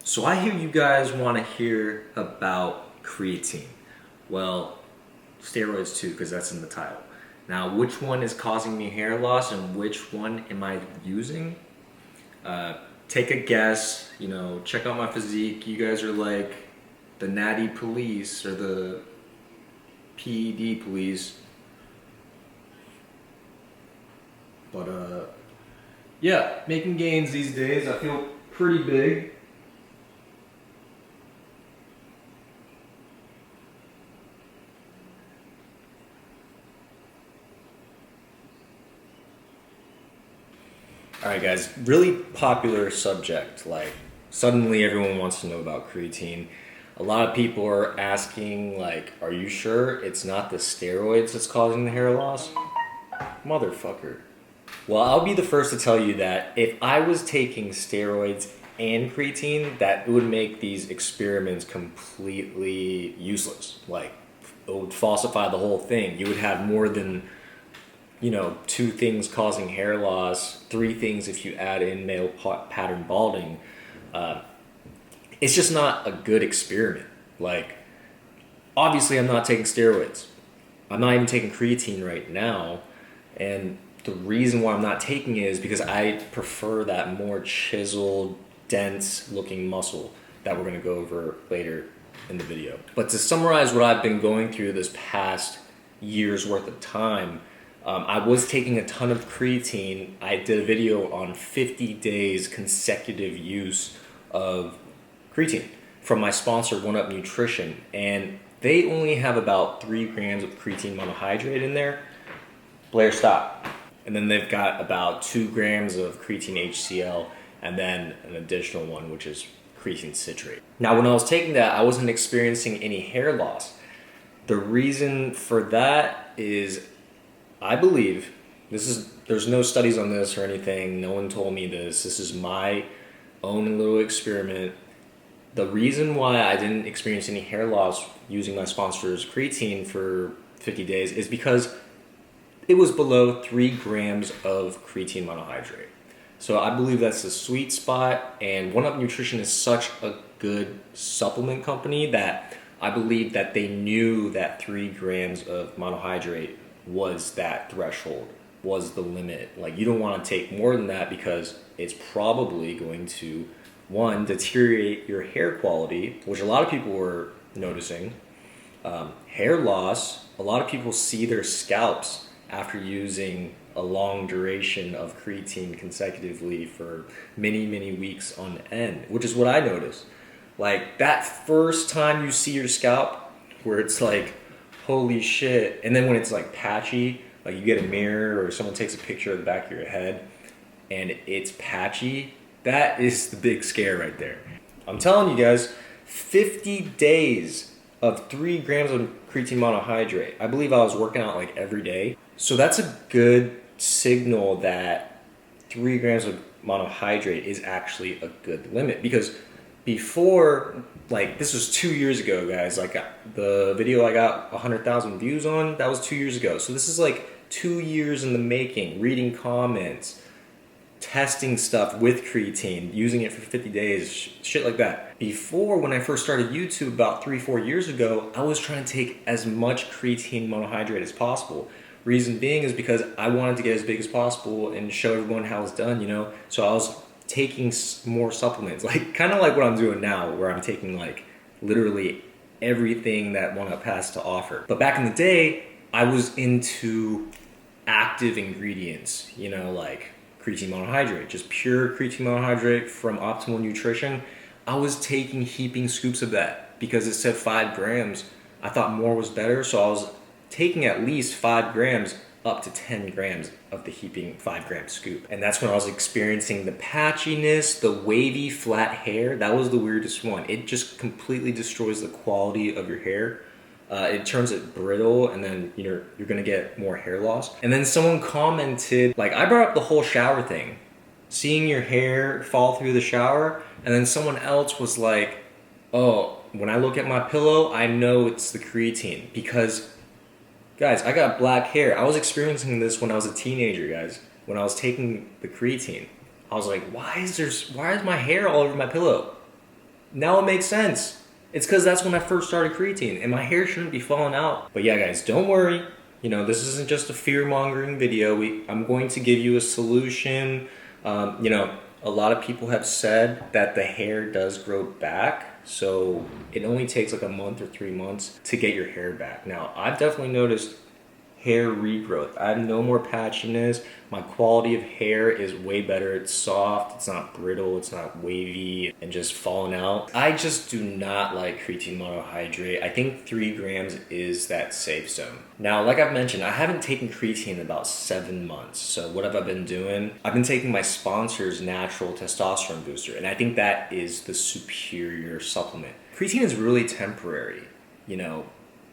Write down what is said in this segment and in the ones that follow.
So I hear you guys want to hear about creatine. Well, steroids too, because that's in the title. Now, which one is causing me hair loss and which one am I using? Take a guess, check out my physique. You guys are like the natty police or the PED police. But yeah, making gains these days. I feel pretty big. Alright guys, really popular subject, like suddenly everyone wants to know about creatine. A lot of people are asking like, are you sure it's not the steroids that's causing the hair loss? Motherfucker. Well, I'll be the first to tell you that if I was taking steroids and creatine, that it would make these experiments completely useless. Like, it would falsify the whole thing. You would have more than two things causing hair loss, three things if you add in male pattern balding. It's just not a good experiment. Like, obviously I'm not taking steroids. I'm not even taking creatine right now. And the reason why I'm not taking it is because I prefer that more chiseled, dense looking muscle that we're gonna go over later in the video. But to summarize what I've been going through this past year's worth of time, I was taking a ton of creatine. I did a video on 50 days consecutive use of creatine from my sponsor, One Up Nutrition. And they only have about 3 grams of creatine monohydrate in there. Blair, stop. And then they've got about 2 grams of creatine HCl and then an additional one, which is creatine citrate. Now, when I was taking that, I wasn't experiencing any hair loss. The reason for that is, I believe, there's no studies on this or anything, no one told me this is my own little experiment. The reason why I didn't experience any hair loss using my sponsor's creatine for 50 days is because it was below 3 grams of creatine monohydrate. So I believe that's the sweet spot, and One Up Nutrition is such a good supplement company that I believe that they knew that 3 grams of monohydrate was that threshold, was the limit. Like, you don't want to take more than that because it's probably going to, one, deteriorate your hair quality, which a lot of people were noticing. Hair loss, a lot of people see their scalps after using a long duration of creatine consecutively for many, many weeks on end, which is what I noticed. Like, that first time you see your scalp where it's like, holy shit. And then when it's like patchy, like you get a mirror or someone takes a picture of the back of your head and it's patchy, that is the big scare right there. I'm telling you guys, 50 days of 3 grams of creatine monohydrate. I believe I was working out like every day. So that's a good signal that 3 grams of monohydrate is actually a good limit, because before, like, this was 2 years ago, guys. Like, the video I got 100,000 views on, that was 2 years ago. So this is like 2 years in the making, reading comments, testing stuff with creatine, using it for 50 days, shit like that. Before, when I first started YouTube about 3-4 years ago, I was trying to take as much creatine monohydrate as possible. Reason being is because I wanted to get as big as possible and show everyone how it's done, So I was taking more supplements, like kind of like what I'm doing now, where I'm taking like literally everything that One Up has to offer. But back in the day, I was into active ingredients, like creatine monohydrate, just pure creatine monohydrate from Optimal Nutrition. I was taking heaping scoops of that because it said 5 grams. I thought more was better, so I was taking at least 5 grams up to 10 grams of the heaping 5 gram scoop. And that's when I was experiencing the patchiness, the wavy flat hair. That was the weirdest one. It just completely destroys the quality of your hair. It turns it brittle, and then you're gonna get more hair loss. And then someone commented, like, I brought up the whole shower thing, seeing your hair fall through the shower, and then someone else was like, oh, when I look at my pillow, I know it's the creatine. Because guys, I got black hair. I was experiencing this when I was a teenager, guys. When I was taking the creatine, I was like, why is my hair all over my pillow? Now it makes sense. It's because that's when I first started creatine, and my hair shouldn't be falling out. But yeah, guys, don't worry. You know, this isn't just a fear-mongering video. I'm going to give you a solution. You know, a lot of people have said that the hair does grow back, so it only takes like a month or 3 months to get your hair back. Now, I've definitely noticed hair regrowth. I have no more patchiness. My quality of hair is way better. It's soft, it's not brittle, it's not wavy and just falling out. I just do not like creatine monohydrate. I think 3 grams is that safe zone. Now, like I've mentioned, I haven't taken creatine in about 7 months. So what have I been doing? I've been taking my sponsor's natural testosterone booster, and I think that is the superior supplement. Creatine is really temporary. You know,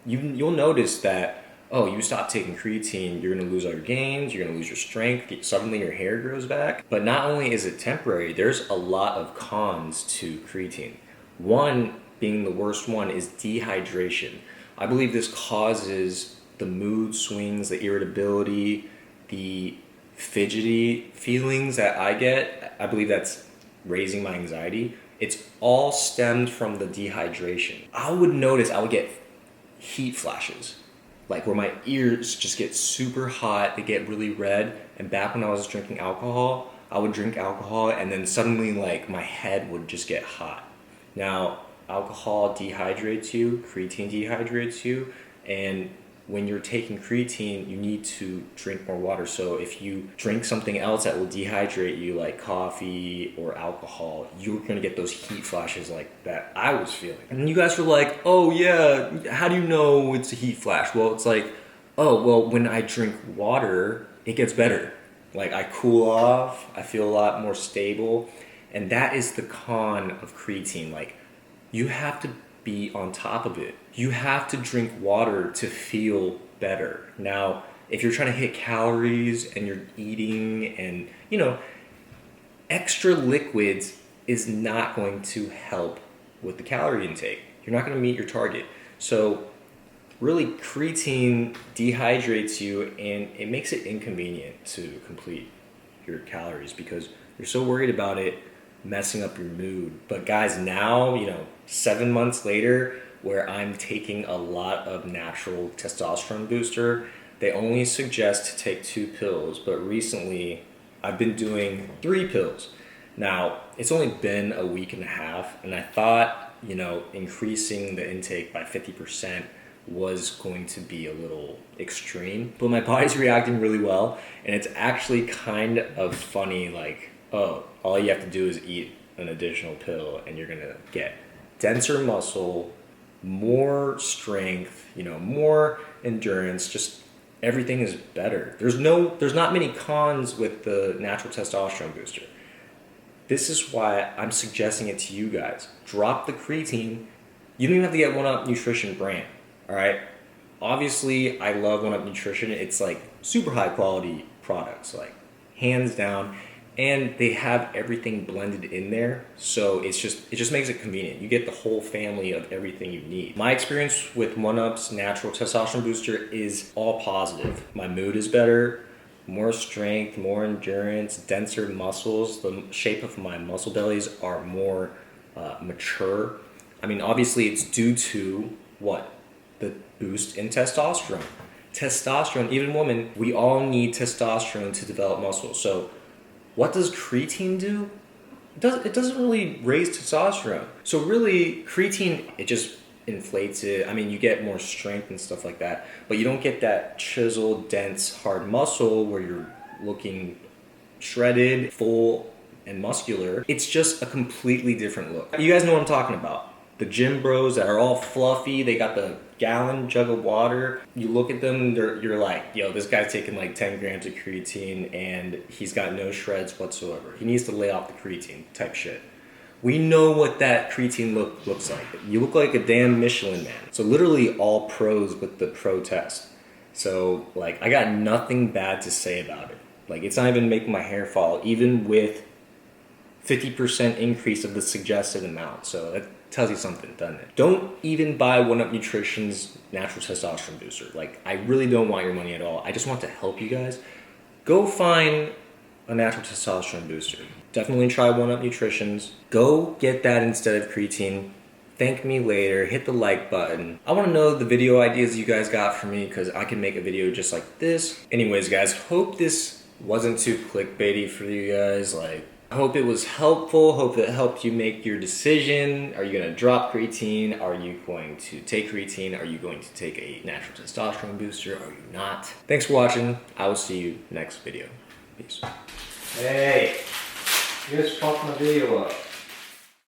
you'll notice that, oh, you stop taking creatine, you're gonna lose all your gains, you're gonna lose your strength, suddenly your hair grows back. But not only is it temporary, there's a lot of cons to creatine. One being the worst one is dehydration. I believe this causes the mood swings, the irritability, the fidgety feelings that I get. I believe that's raising my anxiety. It's all stemmed from the dehydration. I would notice I would get heat flashes, like where my ears just get super hot, they get really red. And back when I was drinking alcohol, I would drink alcohol and then suddenly like my head would just get hot. Now, alcohol dehydrates you, creatine dehydrates you, and when you're taking creatine, you need to drink more water. So if you drink something else that will dehydrate you, like coffee or alcohol, you're gonna get those heat flashes like that I was feeling. And you guys were like, oh yeah, how do you know it's a heat flash? Well, it's like, oh, well, when I drink water, it gets better. Like I cool off, I feel a lot more stable. And that is the con of creatine. Like you have to be on top of it. You have to drink water to feel better. Now, if you're trying to hit calories and you're eating and, you know, extra liquids is not going to help with the calorie intake. You're not going to meet your target. So really creatine dehydrates you and it makes it inconvenient to complete your calories because you're so worried about it messing up your mood. But guys, now, you know, 7 months later, where I'm taking a lot of natural testosterone booster, they only suggest to take 2 pills, but recently I've been doing 3 pills. Now, it's only been a week and a half, and I thought, you know, increasing the intake by 50% was going to be a little extreme, but my body's reacting really well, and it's actually kind of funny, like, oh, all you have to do is eat an additional pill and you're gonna get denser muscle, more strength, you know, more endurance, just everything is better. There's not many cons with the natural testosterone booster. This is why I'm suggesting it to you guys. Drop the creatine. You don't even have to get 1UP Nutrition brand, all right? Obviously, I love 1UP Nutrition. It's like super high quality products, like hands down. And they have everything blended in there, so it just makes it convenient. You get the whole family of everything you need. My experience with 1UP's natural testosterone booster is all positive. My mood is better, more strength, more endurance, denser muscles. The shape of my muscle bellies are more mature. I mean, obviously it's due to what? The boost in testosterone. Testosterone, even women, we all need testosterone to develop muscle. So what does creatine do? It doesn't really raise testosterone. So really, creatine, it just inflates it. I mean, you get more strength and stuff like that, but you don't get that chiseled, dense, hard muscle where you're looking shredded, full, and muscular. It's just a completely different look. You guys know what I'm talking about. The gym bros that are all fluffy, they got the gallon jug of water. You look at them, you're like, yo, this guy's taking like 10 grams of creatine and he's got no shreds whatsoever. He needs to lay off the creatine type shit. We know what that creatine looks like. You look like a damn Michelin man. So literally all pros with the pro test. So like, I got nothing bad to say about it. Like, it's not even making my hair fall, even with 50% increase of the suggested amount. So that tells you something, doesn't it? Don't even buy 1UP Nutrition's natural testosterone booster. Like, I really don't want your money at all. I just want to help you guys. Go find a natural testosterone booster. definitely try One Up Nutrition's. Go get that instead of creatine. Thank me later. Hit the like button. I want to know the video ideas you guys got for me because I can make a video just like this. Anyways, guys, hope this wasn't too clickbaity for you guys. Like, I hope it was helpful. Hope it helped you make your decision. Are you going to drop creatine? Are you going to take creatine? Are you going to take a natural testosterone booster? Are you not? Thanks for watching. I will see you next video. Peace. Hey, you guys fucked my video up.